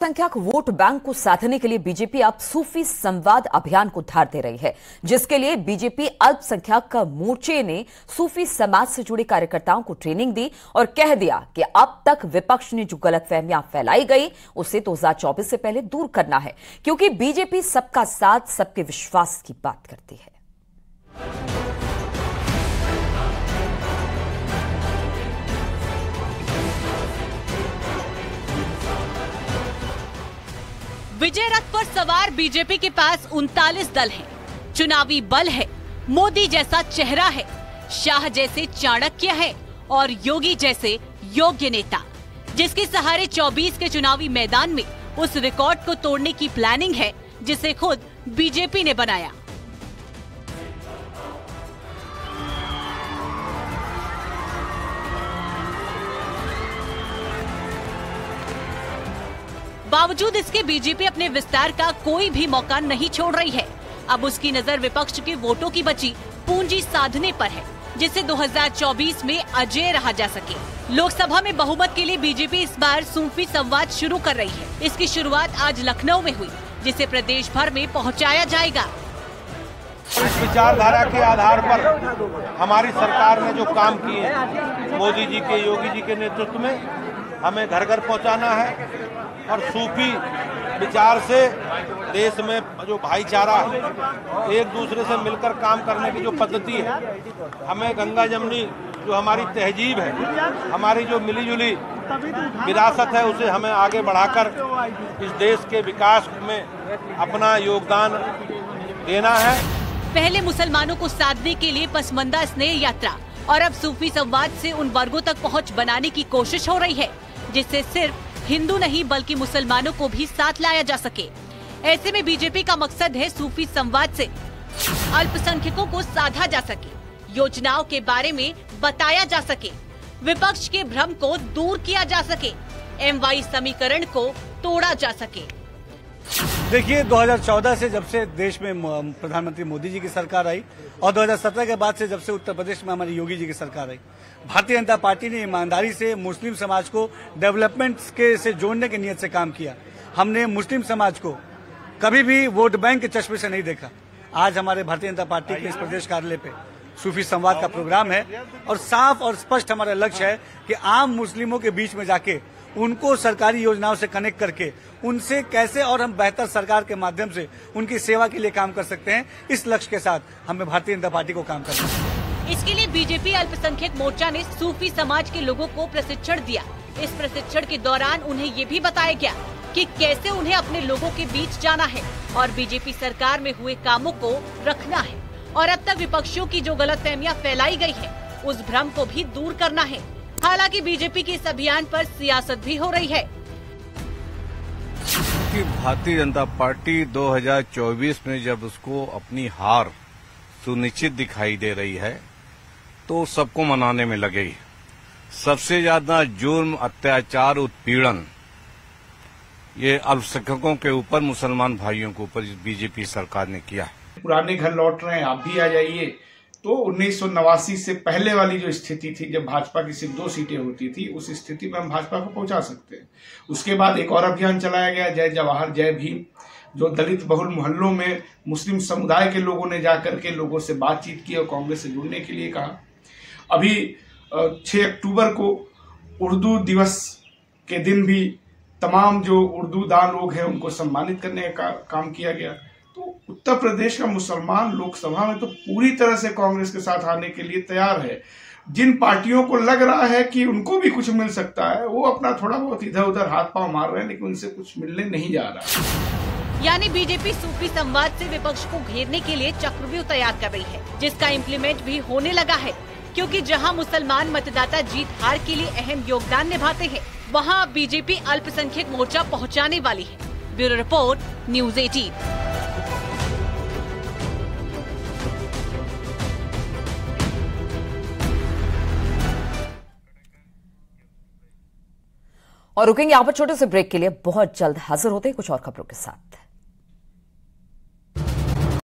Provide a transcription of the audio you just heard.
अल्पसंख्यक vote bank को साधने के लिए बीजेपी अब सूफी संवाद अभियान को धार दे रही है, जिसके लिए बीजेपी अल्पसंख्यक मोर्चे ने सूफी समाज से जुड़े कार्यकर्ताओं को ट्रेनिंग दी और कह दिया कि अब तक विपक्ष ने जो गलतफहमियां फैलाई गई उसे 2024 से पहले दूर करना है, क्योंकि बीजेपी सबका साथ सबके विश्वास की बात करती है। विजय रथ पर सवार बीजेपी के पास 39 दल हैं, चुनावी बल है, मोदी जैसा चेहरा है, शाह जैसे चाणक्य है और योगी जैसे योग्य नेता, जिसके सहारे 24 के चुनावी मैदान में उस रिकॉर्ड को तोड़ने की प्लानिंग है जिसे खुद बीजेपी ने बनाया। बावजूद इसके बीजेपी अपने विस्तार का कोई भी मौका नहीं छोड़ रही है। अब उसकी नजर विपक्ष के वोटों की बची पूंजी साधने पर है, जिससे 2024 में अजेय रहा जा सके। लोकसभा में बहुमत के लिए बीजेपी इस बार सूफी संवाद शुरू कर रही है। इसकी शुरुआत आज लखनऊ में हुई, जिसे प्रदेश भर में पहुंचाया जाएगा। इस विचारधारा के आधार पर हमारी सरकार ने जो काम किए, मोदी जी के, योगी जी के नेतृत्व में, हमें घर घर पहुंचाना है और सूफी विचार से देश में जो भाईचारा है, एक दूसरे से मिलकर काम करने की जो पद्धति है, हमें गंगा जमुनी जो हमारी तहजीब है, हमारी जो मिलीजुली विरासत है, उसे हमें आगे बढ़ाकर इस देश के विकास में अपना योगदान देना है। पहले मुसलमानों को साधने के लिए पसमंदा स्नेह यात्रा और अब सूफी संवाद से उन वर्गों तक पहुंच बनाने की कोशिश हो रही है, जिससे सिर्फ हिंदू नहीं बल्कि मुसलमानों को भी साथ लाया जा सके। ऐसे में बीजेपी का मकसद है सूफी संवाद से अल्पसंख्यकों को साधा जा सके, योजनाओं के बारे में बताया जा सके, विपक्ष के भ्रम को दूर किया जा सके, MY समीकरण को तोड़ा जा सके। देखिए, 2014 से जब से देश में प्रधानमंत्री मोदी जी की सरकार आई और 2017 के बाद से जब से उत्तर प्रदेश में हमारी योगी जी की सरकार आई, भारतीय जनता पार्टी ने ईमानदारी से मुस्लिम समाज को डेवलपमेंट के से जोड़ने की नीयत से काम किया। हमने मुस्लिम समाज को कभी भी वोट बैंक के चश्मे से नहीं देखा। आज हमारे भारतीय जनता पार्टी के इस प्रदेश कार्यालय पे सूफी संवाद का प्रोग्राम है और साफ और स्पष्ट हमारा लक्ष्य है कि आम मुस्लिमों के बीच में जाके उनको सरकारी योजनाओं से कनेक्ट करके उनसे कैसे और हम बेहतर सरकार के माध्यम से उनकी सेवा के लिए काम कर सकते हैं, इस लक्ष्य के साथ हमें भारतीय जनता पार्टी को काम करना है। इसके लिए बीजेपी अल्पसंख्यक मोर्चा ने सूफी समाज के लोगों को प्रशिक्षण दिया। इस प्रशिक्षण के दौरान उन्हें ये भी बताया गया कि कैसे उन्हें अपने लोगों के बीच जाना है और बीजेपी सरकार में हुए कामों को रखना है और अब तक विपक्षियों की जो गलतफहमियां फैलाई गई है उस भ्रम को भी दूर करना है। हालांकि बीजेपी के इस अभियान पर सियासत भी हो रही है। भारतीय जनता पार्टी 2024 में जब उसको अपनी हार सुनिश्चित दिखाई दे रही है तो सबको मनाने में लगेगी। सबसे ज्यादा जुर्म, अत्याचार, उत्पीड़न ये अल्पसंख्यकों के ऊपर, मुसलमान भाइयों के ऊपर बीजेपी सरकार ने किया है। पुराने घर लौट रहे हैं, आप भी आ जाइए। तो 1989 से पहले वाली जो स्थिति थी, जब भाजपा की सिर्फ 2 सीटें होती थी, उस स्थिति में हम भाजपा को पहुंचा सकते हैं। उसके बाद एक और अभियान चलाया गया, जय जवाहर जय भीम, जो दलित बहुल मोहल्लों में मुस्लिम समुदाय के लोगों ने जाकर के लोगों से बातचीत की और कांग्रेस से जुड़ने के लिए कहा। अभी 6 अक्टूबर को उर्दू दिवस के दिन भी तमाम जो उर्दू दान लोग हैं उनको सम्मानित करने का काम किया गया। तो उत्तर प्रदेश का मुसलमान लोकसभा में तो पूरी तरह से कांग्रेस के साथ आने के लिए तैयार है। जिन पार्टियों को लग रहा है कि उनको भी कुछ मिल सकता है, वो अपना थोड़ा बहुत इधर उधर हाथ पांव मार रहे हैं, लेकिन उनसे कुछ मिलने नहीं जा रहा। यानी बीजेपी सूफी संवाद से विपक्ष को घेरने के लिए चक्रव्यूह तैयार कर रही है, जिसका इम्प्लीमेंट भी होने लगा है, क्योंकि जहां मुसलमान मतदाता जीत हार के लिए अहम योगदान निभाते हैं, वहां बीजेपी अल्पसंख्यक मोर्चा पहुंचाने वाली है। Bureau report, news 18। और रुकेंगे यहाँ पर छोटे से ब्रेक के लिए, बहुत जल्द हाजिर होते हैं कुछ और खबरों के साथ।